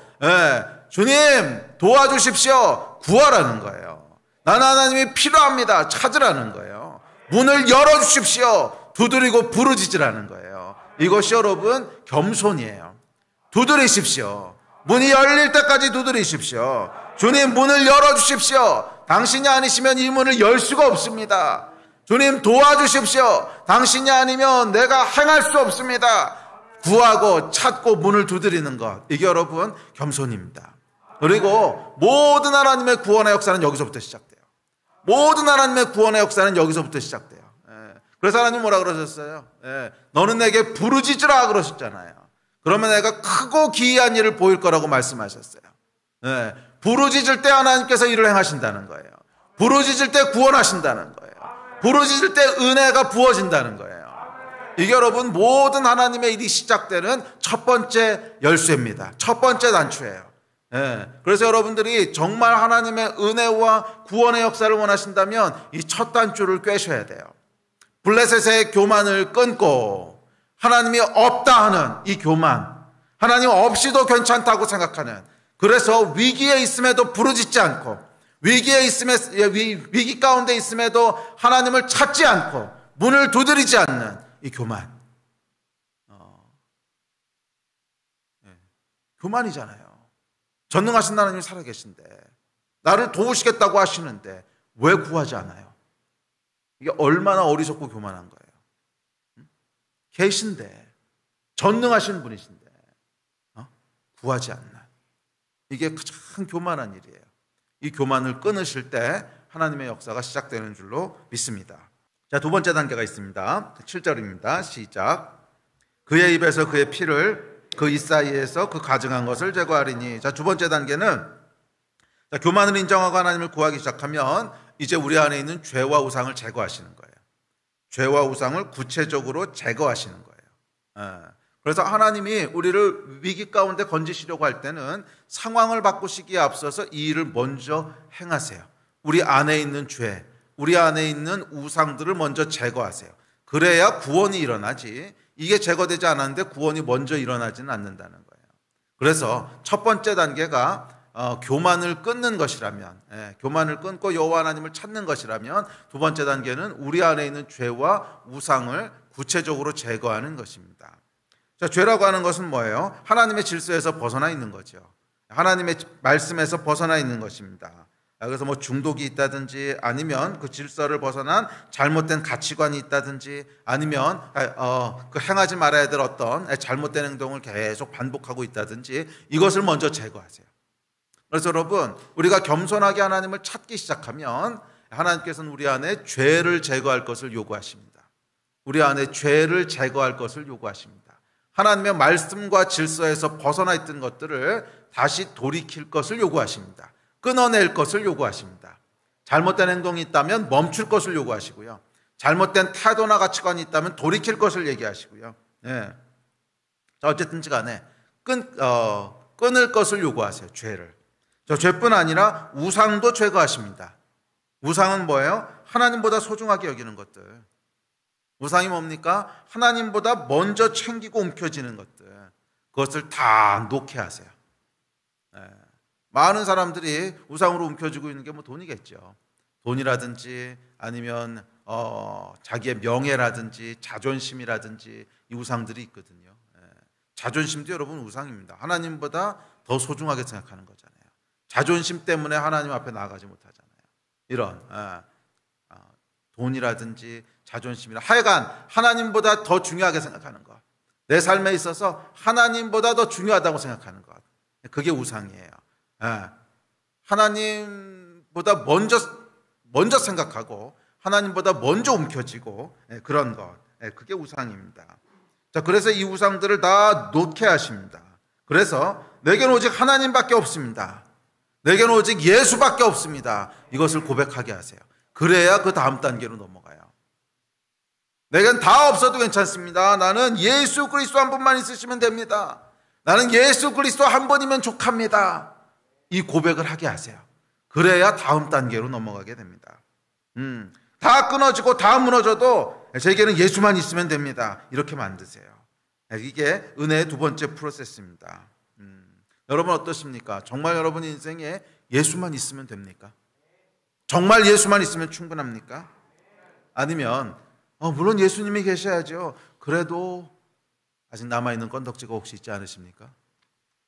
주님 도와주십시오, 구하라는 거예요. 나는 하나님이 필요합니다, 찾으라는 거예요. 문을 열어주십시오, 두드리고 부르짖으라는 거예요. 이것이 여러분 겸손이에요. 두드리십시오. 문이 열릴 때까지 두드리십시오. 주님 문을 열어주십시오. 당신이 아니시면 이 문을 열 수가 없습니다. 주님 도와주십시오. 당신이 아니면 내가 행할 수 없습니다. 구하고 찾고 문을 두드리는 것, 이게 여러분 겸손입니다. 그리고 모든 하나님의 구원의 역사는 여기서부터 시작돼요. 모든 하나님의 구원의 역사는 여기서부터 시작돼요. 그래서 하나님 뭐라 그러셨어요? 너는 내게 부르짖으라 그러셨잖아요. 그러면 내가 크고 기이한 일을 보일 거라고 말씀하셨어요. 부르짖을 때 하나님께서 일을 행하신다는 거예요. 부르짖을 때 구원하신다는 거예요. 부르짖을 때 은혜가 부어진다는 거예요. 이게 여러분 모든 하나님의 일이 시작되는 첫 번째 열쇠입니다. 첫 번째 단추예요. 그래서 여러분들이 정말 하나님의 은혜와 구원의 역사를 원하신다면 이 첫 단추를 꿰셔야 돼요. 블레셋의 교만을 끊고 하나님이 없다 하는 이 교만, 하나님 없이도 괜찮다고 생각하는, 그래서 위기에 있음에도 부르짖지 않고, 위기 가운데 있음에도 하나님을 찾지 않고 문을 두드리지 않는 이 교만. 교만이잖아요. 전능하신 하나님이 살아계신데, 나를 도우시겠다고 하시는데 왜 구하지 않아요? 이게 얼마나 어리석고 교만한 거예요. 계신데, 전능하신 분이신데 구하지 않는, 이게 가장 교만한 일이에요. 이 교만을 끊으실 때 하나님의 역사가 시작되는 줄로 믿습니다. 자, 두 번째 단계가 있습니다. 7절입니다. 시작. 그의 입에서 그의 피를 그 이사이에서 그 가증한 것을 제거하리니. 자, 두 번째 단계는 교만을 인정하고 하나님을 구하기 시작하면 이제 우리 안에 있는 죄와 우상을 제거하시는 거예요. 죄와 우상을 구체적으로 제거하시는 거예요. 그래서 하나님이 우리를 위기 가운데 건지시려고 할 때는 상황을 바꾸시기에 앞서서 이 일을 먼저 행하세요. 우리 안에 있는 죄, 우리 안에 있는 우상들을 먼저 제거하세요. 그래야 구원이 일어나지, 이게 제거되지 않았는데 구원이 먼저 일어나지는 않는다는 거예요. 그래서 첫 번째 단계가 교만을 끊는 것이라면, 교만을 끊고 여호와 하나님을 찾는 것이라면, 두 번째 단계는 우리 안에 있는 죄와 우상을 구체적으로 제거하는 것입니다. 자, 죄라고 하는 것은 뭐예요? 하나님의 질서에서 벗어나 있는 거죠. 하나님의 말씀에서 벗어나 있는 것입니다. 그래서 뭐 중독이 있다든지, 아니면 그 질서를 벗어난 잘못된 가치관이 있다든지, 아니면 그 행하지 말아야 될 어떤 잘못된 행동을 계속 반복하고 있다든지, 이것을 먼저 제거하세요. 그래서 여러분, 우리가 겸손하게 하나님을 찾기 시작하면 하나님께서는 우리 안에 죄를 제거할 것을 요구하십니다. 우리 안에 죄를 제거할 것을 요구하십니다. 하나님의 말씀과 질서에서 벗어나 있던 것들을 다시 돌이킬 것을 요구하십니다. 끊어낼 것을 요구하십니다. 잘못된 행동이 있다면 멈출 것을 요구하시고요. 잘못된 태도나 가치관이 있다면 돌이킬 것을 얘기하시고요. 자, 어쨌든지 간에 끊을 것을 요구하세요. 죄를. 저 죄뿐 아니라 우상도 제거하십니다. 우상은 뭐예요? 하나님보다 소중하게 여기는 것들. 우상이 뭡니까? 하나님보다 먼저 챙기고 움켜쥐는 것들. 그것을 다 놓게 하세요. 많은 사람들이 우상으로 움켜쥐고 있는 게 뭐 돈이겠죠. 돈이라든지, 아니면 자기의 명예라든지, 자존심이라든지, 이 우상들이 있거든요. 자존심도 여러분 우상입니다. 하나님보다 더 소중하게 생각하는 거잖아요. 자존심 때문에 하나님 앞에 나아가지 못하잖아요. 이런 돈이라든지 자존심이라, 하여간 하나님보다 더 중요하게 생각하는 것, 내 삶에 있어서 하나님보다 더 중요하다고 생각하는 것, 그게 우상이에요. 하나님보다 먼저 생각하고 하나님보다 먼저 움켜쥐고 그런 것, 그게 우상입니다. 자, 그래서 이 우상들을 다 놓게 하십니다. 그래서 내게는 오직 하나님밖에 없습니다. 내게는 오직 예수밖에 없습니다. 이것을 고백하게 하세요. 그래야 그 다음 단계로 넘어가요. 내겐 다 없어도 괜찮습니다. 나는 예수 그리스도 한 분만 있으시면 됩니다. 나는 예수 그리스도 한 분이면 족합니다. 이 고백을 하게 하세요. 그래야 다음 단계로 넘어가게 됩니다. 다 끊어지고 다 무너져도 제게는 예수만 있으면 됩니다. 이렇게 만드세요. 이게 은혜의 두 번째 프로세스입니다. 여러분 어떠십니까? 정말 여러분 인생에 예수만 있으면 됩니까? 정말 예수만 있으면 충분합니까? 아니면 물론 예수님이 계셔야죠. 그래도 아직 남아있는 건덕지가 혹시 있지 않으십니까?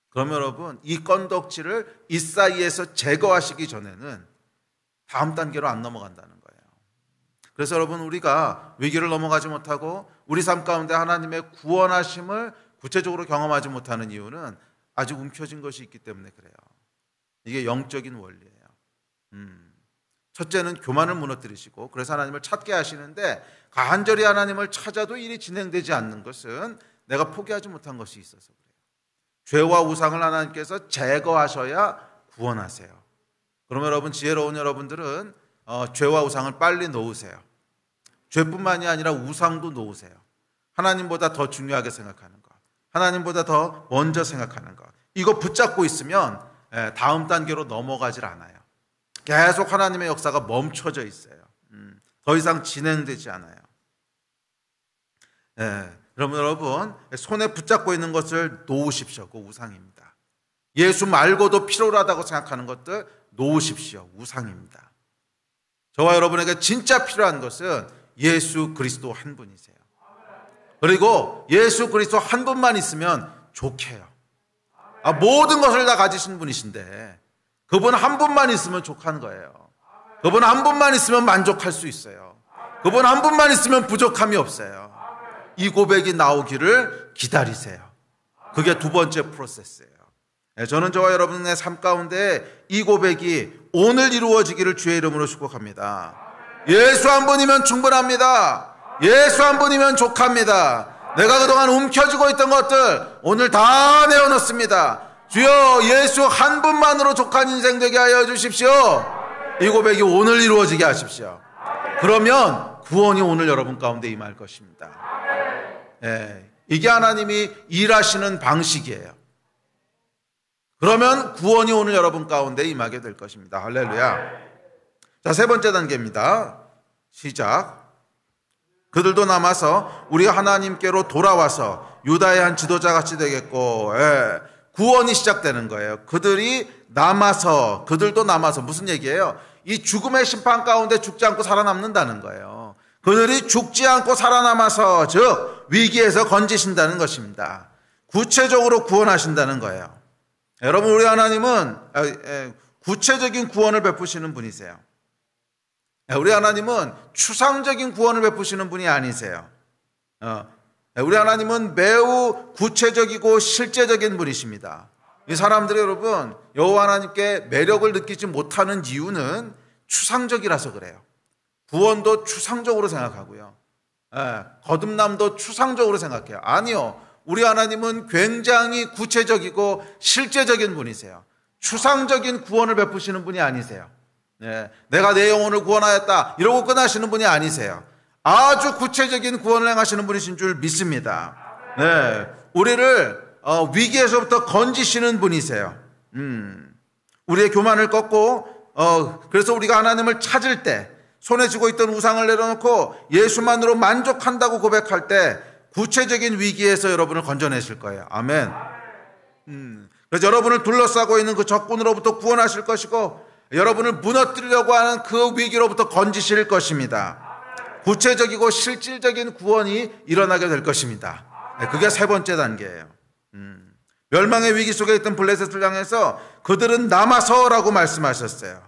그러면 여러분, 이 건덕지를 이 사이에서 제거하시기 전에는 다음 단계로 안 넘어간다는 거예요. 그래서 여러분, 우리가 위기를 넘어가지 못하고 우리 삶 가운데 하나님의 구원하심을 구체적으로 경험하지 못하는 이유는 아직 움켜진 것이 있기 때문에 그래요. 이게 영적인 원리예요. 첫째는 교만을 무너뜨리시고, 그래서 하나님을 찾게 하시는데, 간절히 하나님을 찾아도 일이 진행되지 않는 것은 내가 포기하지 못한 것이 있어서 그래요. 죄와 우상을 하나님께서 제거하셔야 구원하세요. 그러면 여러분, 지혜로운 여러분들은 죄와 우상을 빨리 놓으세요. 죄뿐만이 아니라 우상도 놓으세요. 하나님보다 더 중요하게 생각하는 것, 하나님보다 더 먼저 생각하는 것, 이거 붙잡고 있으면 다음 단계로 넘어가질 않아요. 계속 하나님의 역사가 멈춰져 있어요. 더 이상 진행되지 않아요. 여러분, 손에 붙잡고 있는 것을 놓으십시오. 그 우상입니다. 예수 말고도 필요하다고 생각하는 것들 놓으십시오. 우상입니다. 저와 여러분에게 진짜 필요한 것은 예수 그리스도 한 분이세요. 그리고 예수 그리스도 한 분만 있으면 족해요. 모든 것을 다 가지신 분이신데 그분 한 분만 있으면 족한 거예요. 그분 한 분만 있으면 만족할 수 있어요. 그분 한 분만 있으면 부족함이 없어요. 이 고백이 나오기를 기다리세요. 그게 두 번째 프로세스예요. 저는 저와 여러분의 삶 가운데 이 고백이 오늘 이루어지기를 주의 이름으로 축복합니다. 예수 한 분이면 충분합니다. 예수 한 분이면 족합니다. 내가 그동안 움켜쥐고 있던 것들 오늘 다 내어놓습니다. 주여, 예수 한 분만으로 족한 인생 되게 하여 주십시오. 이 고백이 오늘 이루어지게 하십시오. 그러면 구원이 오늘 여러분 가운데 임할 것입니다. 이게 하나님이 일하시는 방식이에요. 그러면 구원이 오늘 여러분 가운데 임하게 될 것입니다. 할렐루야. 자, 세 번째 단계입니다. 시작. 그들도 남아서 우리가 하나님께로 돌아와서 유다의 한 지도자같이 되겠고, 구원이 시작되는 거예요. 그들도 남아서 무슨 얘기예요? 이 죽음의 심판 가운데 죽지 않고 살아남는다는 거예요. 그들이 죽지 않고 살아남아서, 즉 위기에서 건지신다는 것입니다. 구체적으로 구원하신다는 거예요. 여러분, 우리 하나님은 구체적인 구원을 베푸시는 분이세요. 우리 하나님은 추상적인 구원을 베푸시는 분이 아니세요. 우리 하나님은 매우 구체적이고 실제적인 분이십니다. 이 사람들이 여러분, 여호와 하나님께 매력을 느끼지 못하는 이유는 추상적이라서 그래요. 구원도 추상적으로 생각하고요. 거듭남도 추상적으로 생각해요. 아니요. 우리 하나님은 굉장히 구체적이고 실제적인 분이세요. 추상적인 구원을 베푸시는 분이 아니세요. 내가 내 영혼을 구원하였다 이러고 끝나시는 분이 아니세요. 아주 구체적인 구원을 행하시는 분이신 줄 믿습니다. 우리를 위기에서부터 건지시는 분이세요. 우리의 교만을 꺾고, 그래서 우리가 하나님을 찾을 때, 손에 쥐고 있던 우상을 내려놓고 예수만으로 만족한다고 고백할 때 구체적인 위기에서 여러분을 건져내실 거예요. 아멘. 그래서 여러분을 둘러싸고 있는 그 적군으로부터 구원하실 것이고, 여러분을 무너뜨리려고 하는 그 위기로부터 건지실 것입니다. 구체적이고 실질적인 구원이 일어나게 될 것입니다. 그게 세 번째 단계예요. 멸망의 위기 속에 있던 블레셋을 향해서 그들은 남아서라고 말씀하셨어요.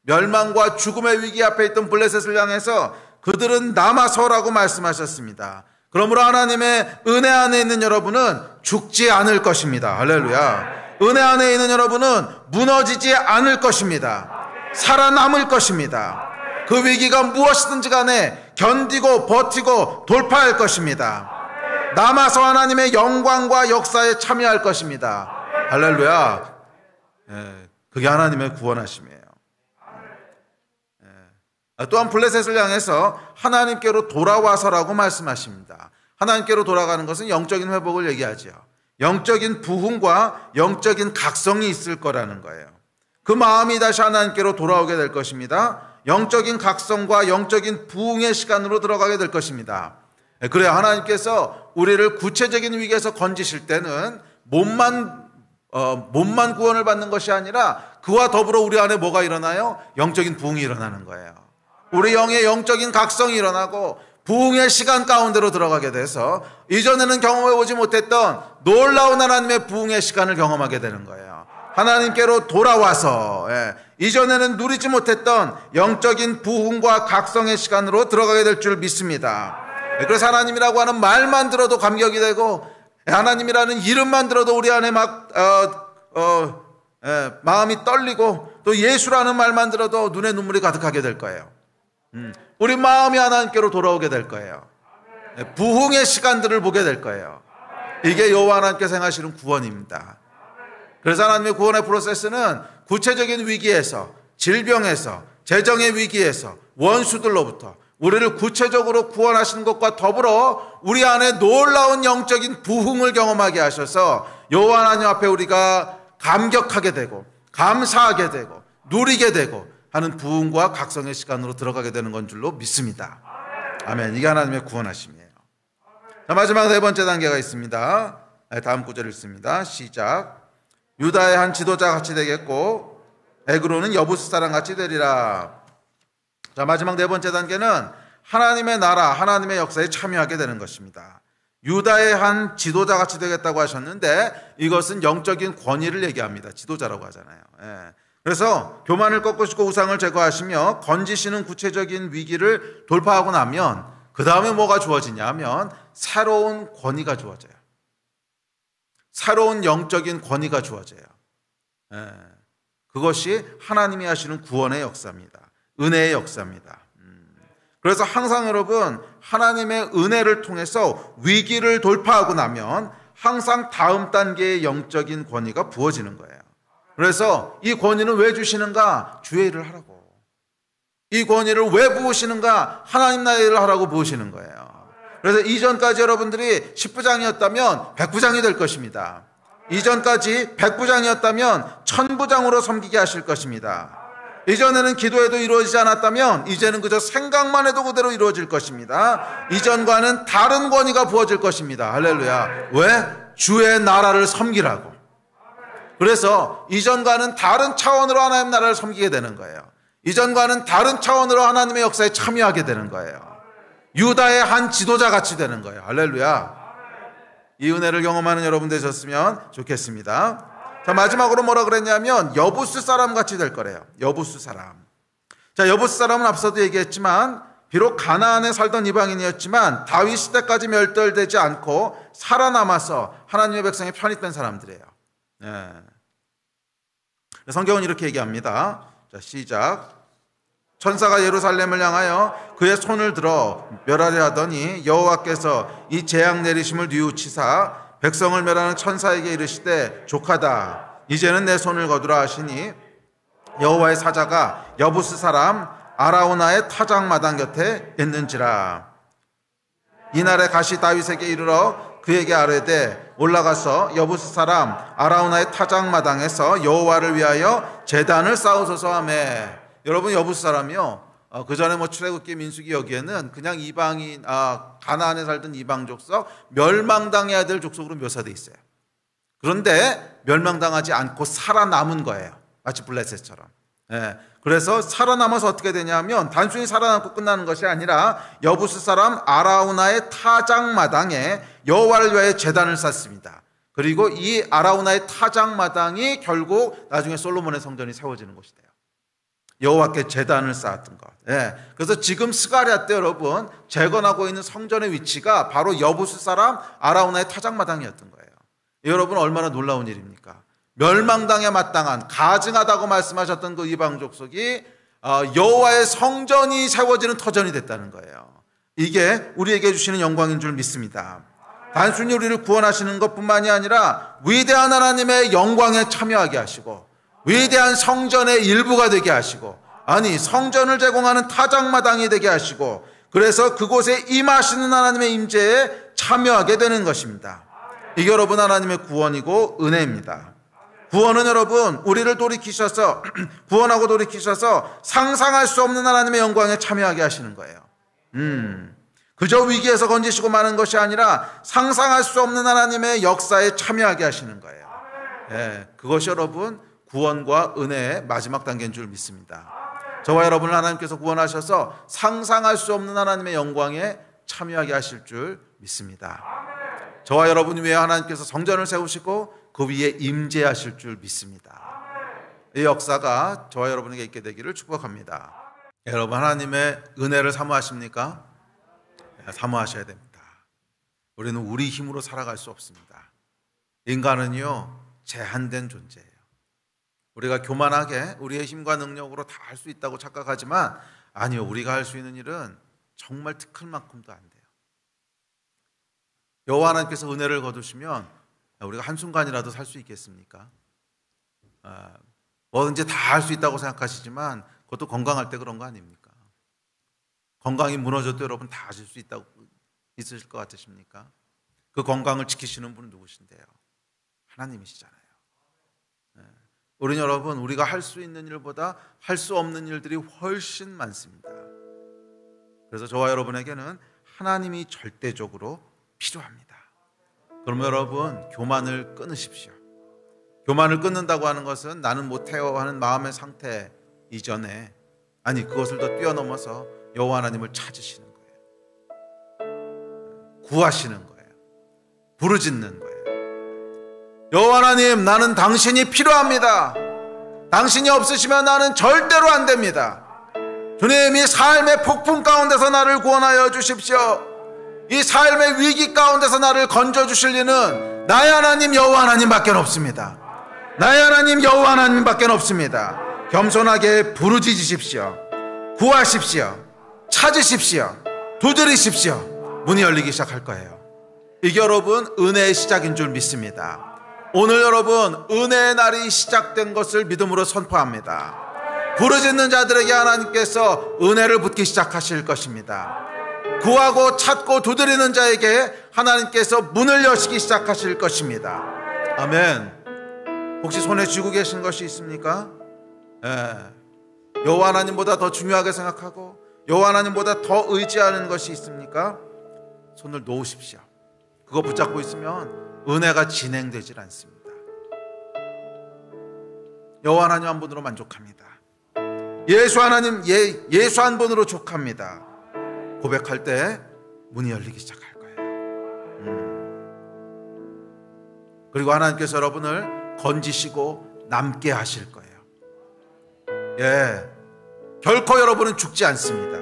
멸망과 죽음의 위기 앞에 있던 블레셋을 향해서 그들은 남아서라고 말씀하셨습니다. 그러므로 하나님의 은혜 안에 있는 여러분은 죽지 않을 것입니다. 할렐루야. 은혜 안에 있는 여러분은 무너지지 않을 것입니다. 살아남을 것입니다. 그 위기가 무엇이든지 간에 견디고 버티고 돌파할 것입니다. 남아서 하나님의 영광과 역사에 참여할 것입니다. 할렐루야. 그게 하나님의 구원하심이에요. 또한 블레셋을 향해서 하나님께로 돌아와서라고 말씀하십니다. 하나님께로 돌아가는 것은 영적인 회복을 얘기하죠. 영적인 부흥과 영적인 각성이 있을 거라는 거예요. 그 마음이 다시 하나님께로 돌아오게 될 것입니다. 영적인 각성과 영적인 부흥의 시간으로 들어가게 될 것입니다. 그래야 하나님께서 우리를 구체적인 위기에서 건지실 때는 몸만 구원을 받는 것이 아니라 그와 더불어 우리 안에 뭐가 일어나요? 영적인 부흥이 일어나는 거예요. 우리 영의 영적인 각성이 일어나고 부흥의 시간 가운데로 들어가게 돼서 이전에는 경험해보지 못했던 놀라운 하나님의 부흥의 시간을 경험하게 되는 거예요. 하나님께로 돌아와서 이전에는 누리지 못했던 영적인 부흥과 각성의 시간으로 들어가게 될 줄 믿습니다. 그래서 하나님이라고 하는 말만 들어도 감격이 되고 하나님이라는 이름만 들어도 우리 안에 마음이 떨리고 또 예수라는 말만 들어도 눈에 눈물이 가득하게 될 거예요. 우리 마음이 하나님께로 돌아오게 될 거예요. 부흥의 시간들을 보게 될 거예요. 이게 여호와 하나님께서 행하시는 구원입니다. 그래서 하나님의 구원의 프로세스는 구체적인 위기에서, 질병에서, 재정의 위기에서, 원수들로부터 우리를 구체적으로 구원하시는 것과 더불어 우리 안에 놀라운 영적인 부흥을 경험하게 하셔서 여호와 하나님 앞에 우리가 감격하게 되고 감사하게 되고 누리게 되고 하는 부흥과 각성의 시간으로 들어가게 되는 건 줄로 믿습니다. 아멘. 이게 하나님의 구원하심이에요. 자, 마지막 네 번째 단계가 있습니다. 다음 구절 읽습니다. 시작. 유다의 한 지도자 같이 되겠고 에그로는 여부스 사람 같이 되리라. 자, 마지막 네 번째 단계는 하나님의 나라, 하나님의 역사에 참여하게 되는 것입니다. 유다의 한 지도자 같이 되겠다고 하셨는데 이것은 영적인 권위를 얘기합니다. 지도자라고 하잖아요. 그래서 교만을 꺾으시고 우상을 제거하시며 건지시는 구체적인 위기를 돌파하고 나면 그 다음에 뭐가 주어지냐 하면 새로운 권위가 주어져요. 새로운 영적인 권위가 주어져요. 그것이 하나님이 하시는 구원의 역사입니다. 은혜의 역사입니다. 그래서 항상 여러분, 하나님의 은혜를 통해서 위기를 돌파하고 나면 항상 다음 단계의 영적인 권위가 부어지는 거예요. 그래서 이 권위는 왜 주시는가? 주의 일을 하라고. 이 권위를 왜 부으시는가? 하나님 나라의 일을 하라고 부으시는 거예요. 그래서 이전까지 여러분들이 10부장이었다면 100부장이 될 것입니다. 이전까지 100부장이었다면 1000부장으로 섬기게 하실 것입니다. 이전에는 기도해도 이루어지지 않았다면 이제는 그저 생각만 해도 그대로 이루어질 것입니다. 이전과는 다른 권위가 부어질 것입니다. 할렐루야. 왜? 주의 나라를 섬기라고. 그래서 이전과는 다른 차원으로 하나님 나라를 섬기게 되는 거예요. 이전과는 다른 차원으로 하나님의 역사에 참여하게 되는 거예요. 유다의 한 지도자 같이 되는 거예요. 할렐루야. 이 은혜를 경험하는 여러분 되셨으면 좋겠습니다. 자, 마지막으로 뭐라 그랬냐면 여부스 사람 같이 될 거래요. 여부스 사람. 자, 여부스 사람은 앞서도 얘기했지만 비록 가나안에 살던 이방인이었지만 다윗 시대까지 멸절되지 않고 살아남아서 하나님의 백성에 편입된 사람들이에요. 네. 성경은 이렇게 얘기합니다. 자, 시작. 천사가 예루살렘을 향하여 그의 손을 들어 멸하려 하더니 여호와께서 이 재앙 내리심을 뉘우치사 백성을 멸하는 천사에게 이르시되 족하다. 이제는 내 손을 거두라 하시니 여호와의 사자가 여부스 사람 아라우나의 타작마당 곁에 있는지라. 이날에 가시 다윗에게 이르러 그에게 아뢰되 올라가서 여부스 사람 아라우나의 타작마당에서 여호와를 위하여 제단을 쌓으소서 하매. 여러분, 여부스 사람이요, 그 전에 출애굽기 민수기 여기에는 그냥 이방인, 가나안에 살던 이방 족속, 멸망당해야 될 족속으로 묘사되어 있어요. 그런데 멸망당하지 않고 살아남은 거예요. 마치 블레셋처럼. 예. 그래서 살아남아서 어떻게 되냐면 단순히 살아남고 끝나는 것이 아니라 여부스 사람 아라우나의 타작마당에 여호와를 위하여 제단을 쌓습니다. 그리고 이 아라우나의 타작마당이 결국 나중에 솔로몬의 성전이 세워지는 곳이 돼요. 여호와께 제단을 쌓았던 것. 예. 그래서 지금 스가랴 때 여러분 재건하고 있는 성전의 위치가 바로 여부스 사람 아라우나의 타작마당이었던 거예요. 여러분, 얼마나 놀라운 일입니까? 멸망당에 마땅한 가증하다고 말씀하셨던 그 이방 족속이 여호와의 성전이 세워지는 터전이 됐다는 거예요. 이게 우리에게 주시는 영광인 줄 믿습니다. 단순히 우리를 구원하시는 것뿐만이 아니라 위대한 하나님의 영광에 참여하게 하시고 위대한 성전의 일부가 되게 하시고, 아니 성전을 제공하는 타작마당이 되게 하시고, 그래서 그곳에 임하시는 하나님의 임재에 참여하게 되는 것입니다. 이게 여러분 하나님의 구원이고 은혜입니다. 구원은 여러분 우리를 돌이키셔서 구원하고 돌이키셔서 상상할 수 없는 하나님의 영광에 참여하게 하시는 거예요. 그저 위기에서 건지시고 마는 것이 아니라 상상할 수 없는 하나님의 역사에 참여하게 하시는 거예요. 예, 그것이 여러분 구원과 은혜의 마지막 단계인 줄 믿습니다. 저와 여러분을 하나님께서 구원하셔서 상상할 수 없는 하나님의 영광에 참여하게 하실 줄 믿습니다. 저와 여러분 위에 하나님께서 성전을 세우시고 그 위에 임재하실 줄 믿습니다. 이 역사가 저와 여러분에게 있게 되기를 축복합니다. 여러분, 하나님의 은혜를 사모하십니까? 사모하셔야 됩니다. 우리는 우리 힘으로 살아갈 수 없습니다. 인간은요 제한된 존재예요. 우리가 교만하게 우리의 힘과 능력으로 다 할 수 있다고 착각하지만 아니요, 우리가 할 수 있는 일은 정말 티끌만큼도 안 돼요. 여호와 하나님께서 은혜를 거두시면 우리가 한순간이라도 살 수 있겠습니까? 뭐든지 다 할 수 있다고 생각하시지만 그것도 건강할 때 그런 거 아닙니까? 건강이 무너져도 여러분 다 하실 수 있다고 있으실 것 같으십니까? 그 건강을 지키시는 분은 누구신데요? 하나님이시잖아요. 우리는 여러분 우리가 할 수 있는 일보다 할 수 없는 일들이 훨씬 많습니다. 그래서 저와 여러분에게는 하나님이 절대적으로 필요합니다. 그럼 여러분 교만을 끊으십시오. 교만을 끊는다고 하는 것은 나는 못해요 하는 마음의 상태 이전에, 아니 그것을 더 뛰어넘어서 여호와 하나님을 찾으시는 거예요. 구하시는 거예요. 부르짖는 거예요. 여호와 하나님, 나는 당신이 필요합니다. 당신이 없으시면 나는 절대로 안 됩니다. 주님, 이 삶의 폭풍 가운데서 나를 구원하여 주십시오. 이 삶의 위기 가운데서 나를 건져주실 이는 나의 하나님 여호와 하나님밖에 없습니다. 나의 하나님 여호와 하나님밖에 없습니다. 겸손하게 부르짖으십시오. 구하십시오. 찾으십시오. 두드리십시오. 문이 열리기 시작할 거예요. 이게 여러분 은혜의 시작인 줄 믿습니다. 오늘 여러분 은혜의 날이 시작된 것을 믿음으로 선포합니다. 부르짖는 자들에게 하나님께서 은혜를 붓기 시작하실 것입니다. 구하고 찾고 두드리는 자에게 하나님께서 문을 여시기 시작하실 것입니다. 아멘. 혹시 손에 쥐고 계신 것이 있습니까? 여호와 하나님보다 더 중요하게 생각하고 여호와 하나님보다 더 의지하는 것이 있습니까? 손을 놓으십시오. 그거 붙잡고 있으면 은혜가 진행되질 않습니다. 여호와 하나님 한 분으로 만족합니다. 예수 하나님 예수 한 분으로 족합니다. 고백할 때 문이 열리기 시작할 거예요. 그리고 하나님께서 여러분을 건지시고 남게 하실 거예요. 결코 여러분은 죽지 않습니다.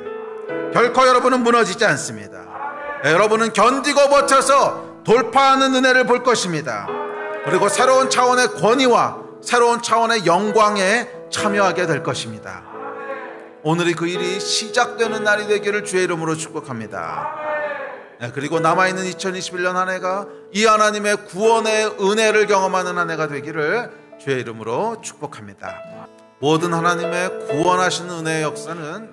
결코 여러분은 무너지지 않습니다. 여러분은 견디고 버텨서 돌파하는 은혜를 볼 것입니다. 그리고 새로운 차원의 권위와 새로운 차원의 영광에 참여하게 될 것입니다. 오늘이 그 일이 시작되는 날이 되기를 주의 이름으로 축복합니다. 그리고 남아있는 2021년 한 해가 이 하나님의 구원의 은혜를 경험하는 한 해가 되기를 주의 이름으로 축복합니다. 모든 하나님의 구원하시는 은혜의 역사는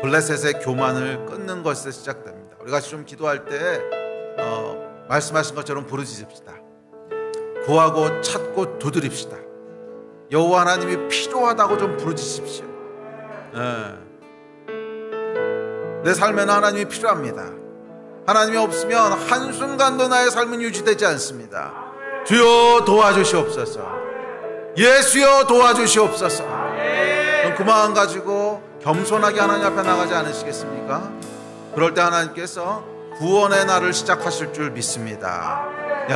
블레셋의 교만을 끊는 것에서 시작됩니다. 우리 같이 좀 기도할 때 말씀하신 것처럼 부르짖읍시다. 구하고 찾고 두드립시다. 여호와 하나님이 필요하다고 좀 부르짖으십시오. 내 삶에는 하나님이 필요합니다. 하나님이 없으면 한순간도 나의 삶은 유지되지 않습니다. 주여 도와주시옵소서. 예수여 도와주시옵소서. 그럼 그 마음 가지고 겸손하게 하나님 앞에 나가지 않으시겠습니까? 그럴 때 하나님께서 구원의 날을 시작하실 줄 믿습니다.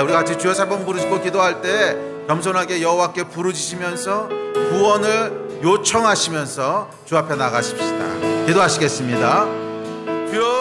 우리 같이 주여 세 번 부르짖고 기도할 때 겸손하게 여호와께 부르짖으면서 구원을 요청하시면서 주 앞에 나가십시다. 기도하시겠습니다. 주여